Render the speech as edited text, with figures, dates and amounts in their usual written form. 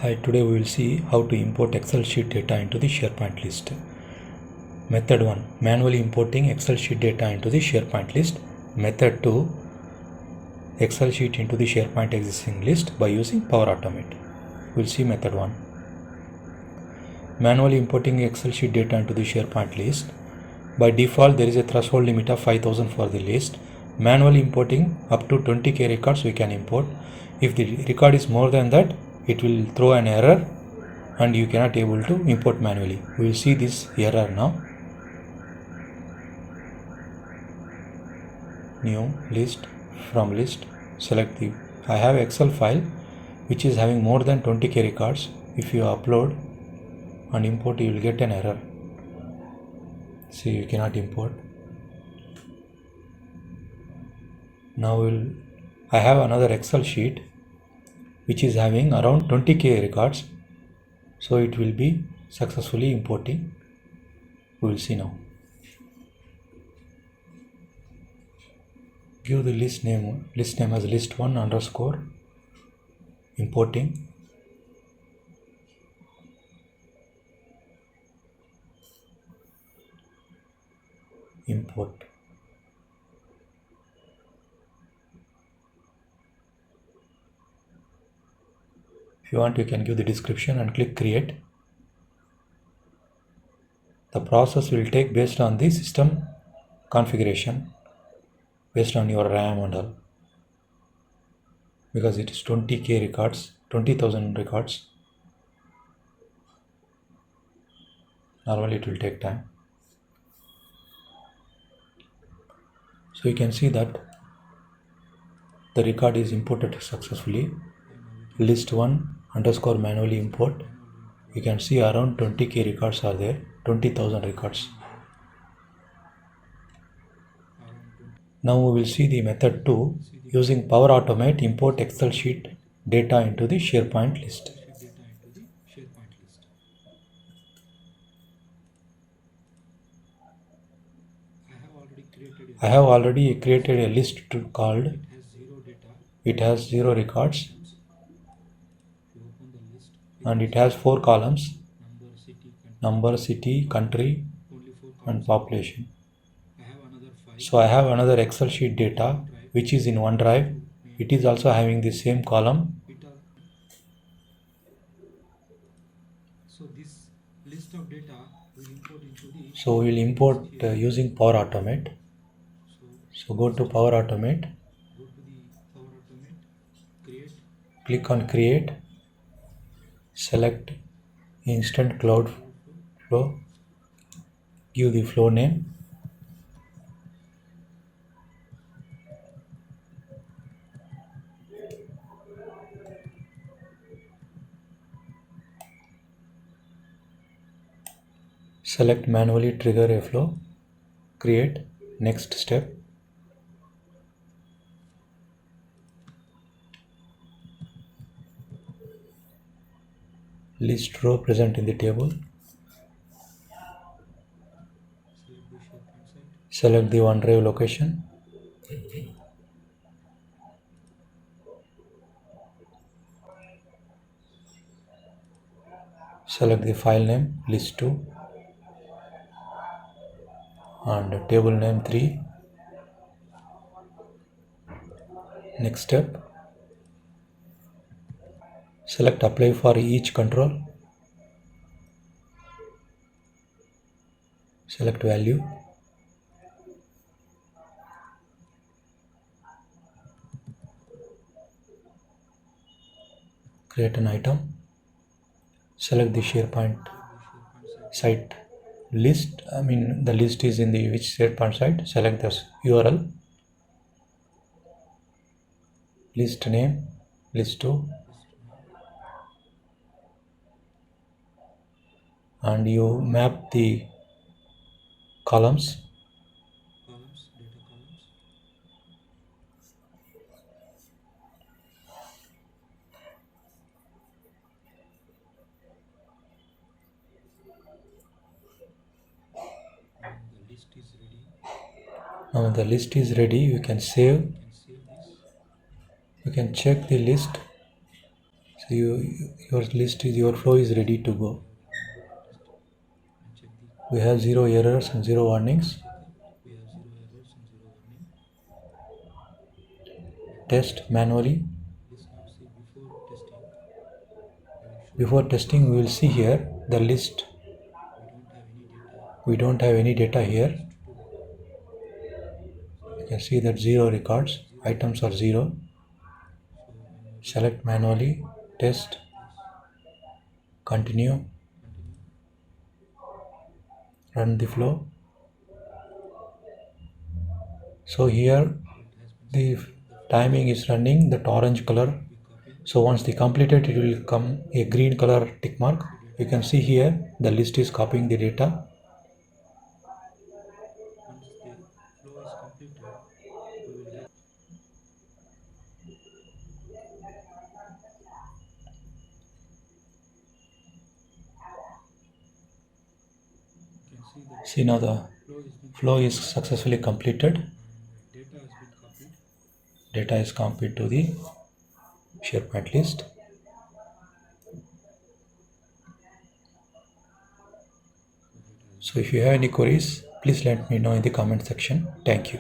Hi, today we will see how to import Excel sheet data into the SharePoint list. Method 1. Manually importing Excel sheet data into the SharePoint list. Method 2. Excel sheet into the SharePoint existing list by using Power Automate. We will see method 1. Manually importing Excel sheet data into the SharePoint list. By default, there is a threshold limit of 5000 for the list. Manually importing up to 20k records we can import. If the record is more than that, it will throw an error and you cannot able to import manually. We will see this error now. New list, from list, select the I have Excel file which is having more than 20k records. If you upload and import, you will get an error. See, you cannot import. Now I have another Excel sheet which is having around 20k records, so it will be successfully importing. We will see now. Give the list name as list1 underscore importing. Import. If you want, you can give the description and click create. The process will take based on the system configuration, based on your RAM and all, because it is 20k records, 20,000 records. Normally it will take time. So you can see that the record is imported successfully. List1 underscore manually import. You can see around 20k records are there, 20,000 records. Now we will see the method 2. Using Power Automate, import Excel sheet data into the SharePoint list. I have already created a list called it has 0 records and it has 4 columns: number, city, country and population. So I have another Excel sheet data which is in OneDrive. It is also having the same column. So we will import using Power Automate. So go to Power Automate, click on create, select instant cloud flow, give the flow name, select manually trigger a flow, create, next step. List row present in the table. Select the OneDrive location. Select the file name list2 and table name 3. Next step. Select apply for each control. Select value. Create an item. Select the SharePoint site list. The list is in the which SharePoint site. Select this URL. List name list2 and you map the columns. Now the list is ready, you can save. You can check the list. So your list is, your flow is ready to go. We have 0 errors and 0 warnings. Test manually. Before testing, we will see here the list. We don't have any data here. You can see that 0 records, items are 0. Select manually, test, continue, run the flow. So here the timing is running that orange color. So once the completed, it will come a green color tick mark. You can see here the list is copying the data. See, now the flow is successfully completed. Data is copied to the SharePoint list. So if you have any queries, please let me know in the comment section. Thank you.